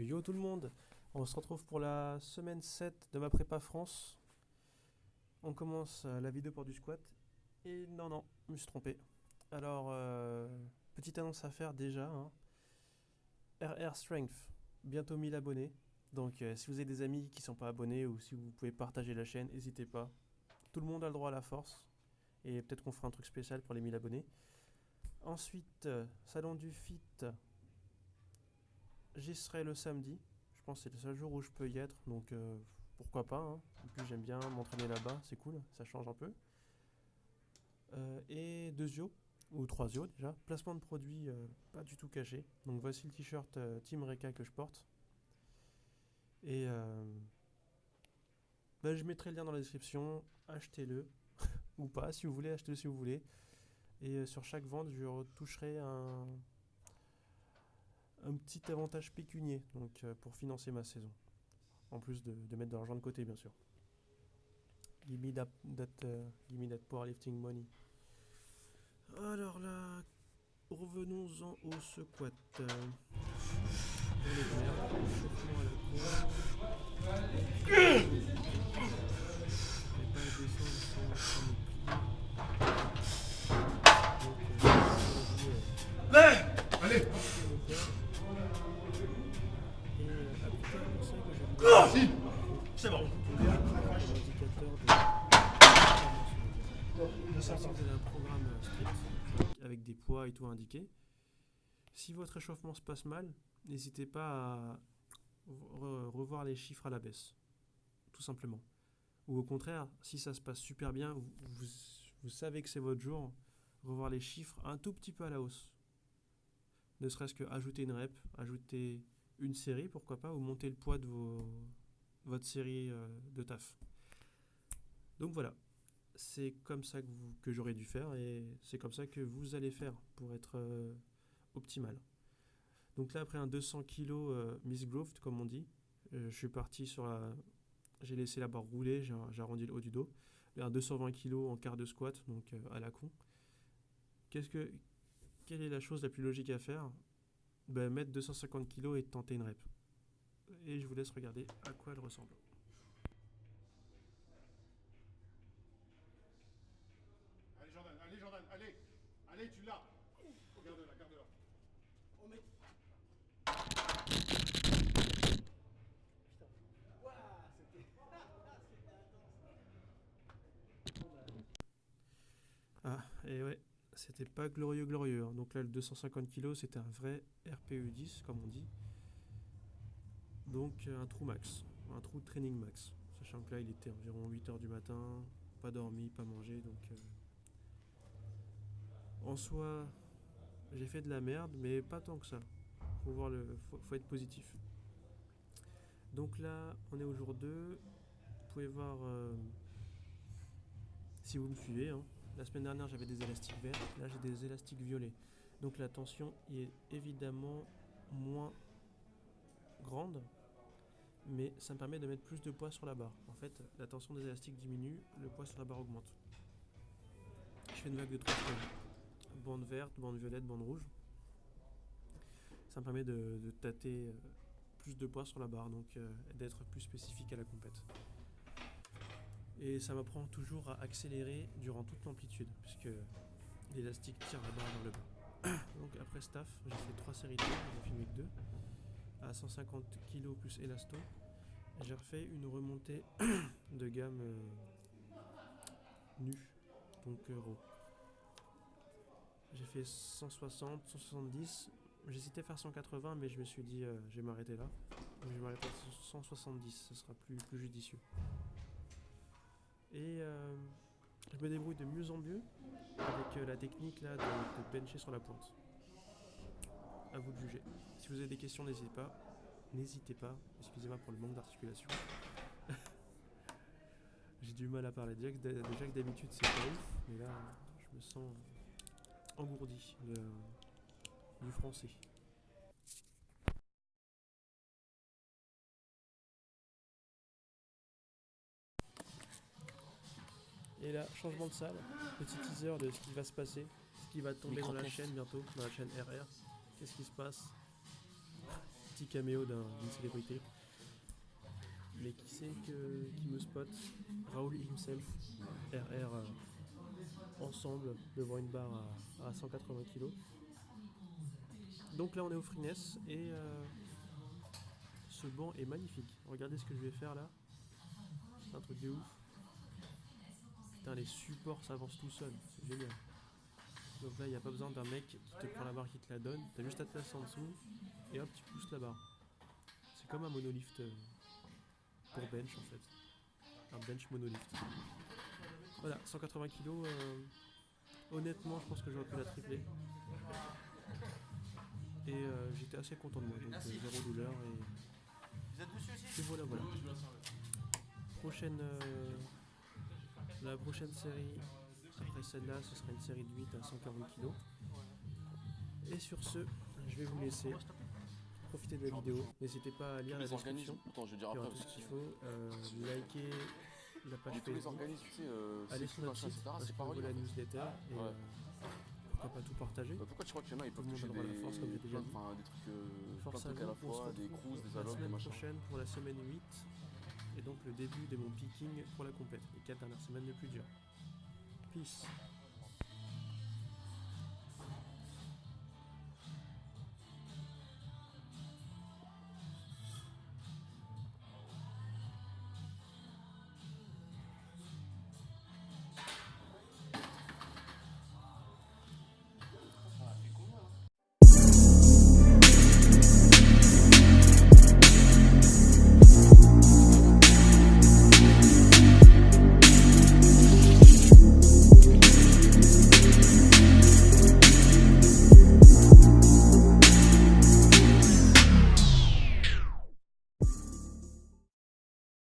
Yo tout le monde, on se retrouve pour la semaine 7 de ma prépa France. On commence la vidéo pour du squat. Et non, je me suis trompé. Alors, petite annonce à faire déjà, hein. RR Strength, bientôt 1000 abonnés. Donc si vous avez des amis qui ne sont pas abonnés ou si vous pouvez partager la chaîne, n'hésitez pas. Tout le monde a le droit à la force. Et peut-être qu'on fera un truc spécial pour les 1000 abonnés. Ensuite, Salon du Fit, j'y serai le samedi. Je pense que c'est le seul jour où je peux y être, donc pourquoi pas, hein. En plus j'aime bien m'entraîner là-bas, c'est cool, ça change un peu. Et 2 ou 3 déjà. Placement de produits pas du tout caché. Donc voici le t-shirt Team Reka que je porte. Et je mettrai le lien dans la description, achetez-le ou pas si vous voulez, achetez-le si vous voulez. Et sur chaque vente je retoucherai un petit avantage pécunier donc, pour financer ma saison. En plus de mettre de l'argent de côté bien sûr. Give me that powerlifting money. Alors là, revenons-en au squat. Pour les verres, chauffement à la cour. Et pas descendre sans me plier. Donc, Allez. Et appliquer un conseil que je vous C'est bon. C'est un programme strict avec des poids et tout indiqué. Si votre échauffement se passe mal, n'hésitez pas à revoir les chiffres à la baisse, tout simplement. Ou au contraire, si ça se passe super bien, vous savez que c'est votre jour, revoir les chiffres un tout petit peu à la hausse. Ne serait-ce que ajouter une rep, ajouter une série, pourquoi pas, ou monter le poids de votre série de taf. Donc voilà, c'est comme ça que j'aurais dû faire et c'est comme ça que vous allez faire pour être optimal. Donc là, après un 200 kg misgrooved, comme on dit, je suis parti sur la... J'ai laissé la barre rouler, j'ai arrondi le haut du dos. Un 220 kg en quart de squat, donc à la con. Quelle est la chose la plus logique à faire? Mettre 250 kg et tenter une rep. Et je vous laisse regarder à quoi elle ressemble. Allez Jordan, allez. Allez, tu l'as. Garde-la, garde-la. Oh mec. Waouh, c'était Ah, et ouais, c'était pas glorieux, hein. Donc là, le 250 kg, c'était un vrai RPE10, comme on dit. Donc un trou max, un trou training max. Sachant que là, il était environ 8h du matin, pas dormi, pas mangé, donc... En soi, j'ai fait de la merde, mais pas tant que ça. Faut être positif. Donc là, on est au jour 2. Vous pouvez voir, si vous me suivez, hein. La semaine dernière, j'avais des élastiques verts. Là, j'ai des élastiques violets. Donc la tension est évidemment moins grande, mais ça me permet de mettre plus de poids sur la barre. En fait, la tension des élastiques diminue, le poids sur la barre augmente. Je fais une vague de 3 fois. Bande verte, bande violette, bande rouge. Ça me permet de tâter plus de poids sur la barre, donc d'être plus spécifique à la compète. Et ça m'apprend toujours à accélérer durant toute l'amplitude, puisque l'élastique tire la barre vers le bas. Donc après staff, j'ai fait 3 séries de j'en ai filmé que 2, à 150 kg plus élasto. J'ai refait une remontée de gamme nue, donc raw. J'ai fait 160, 170. J'hésitais à faire 180, mais je me suis dit, je vais m'arrêter là. Donc je vais m'arrêter à 170, ce sera plus judicieux. Et je me débrouille de mieux en mieux avec la technique là de bencher sur la pointe. À vous de juger. Si vous avez des questions, n'hésitez pas. Excusez-moi pour le manque d'articulation. J'ai du mal à parler. Déjà que d'habitude c'est pas ouf, mais là je me sens engourdi du français. Et là, changement de salle, petit teaser de ce qui va se passer, ce qui va tomber dans la chaîne bientôt, dans la chaîne RR. Qu'est-ce qui se passe? petit caméo d'une célébrité. Mais qui c'est qui me spot? Raoul himself, RR, ensemble devant une barre à 180 kg. Donc là on est au Freeness et ce banc est magnifique. Regardez ce que je vais faire là. C'est un truc de ouf. Putain, les supports s'avancent tout seul, c'est génial. Donc là il n'y a pas besoin d'un mec qui te prend la barre qui te la donne. T'as juste à te placer en dessous et hop tu pousses la barre. C'est comme un monolift pour bench en fait. Un bench monolift. Voilà, 180 kg. Honnêtement, je pense que j'aurais pu la tripler. Et j'étais assez content de moi, donc zéro douleur. Et voilà, voilà. La prochaine série, après celle-là, ce sera une série de 8 à 140 kg. Et sur ce, je vais vous laisser. Profitez de la vidéo. N'hésitez pas à lire la description. Attends, je veux dire Il y aura après, tout parce ce que qu'il faut. Likez la page tous les Facebook. organismes, tu sais, Allez c'est sur notre machin, site etc. parce C'est que pas vous relié. la newsletter et Ouais. pourquoi pas tout partager. Pourquoi tu crois qu'il y en a, ils Tout peuvent le monde toucher a droit à la des, force, comme j'ai déjà dit. enfin, des trucs, plein de Force à trucs à la vous, on se fois, des retrouve cruises, des la allocs, des semaine machins. prochaine pour la semaine 8 et donc le début de mon picking pour la compète, les 4 dernières semaines les plus dures. Peace.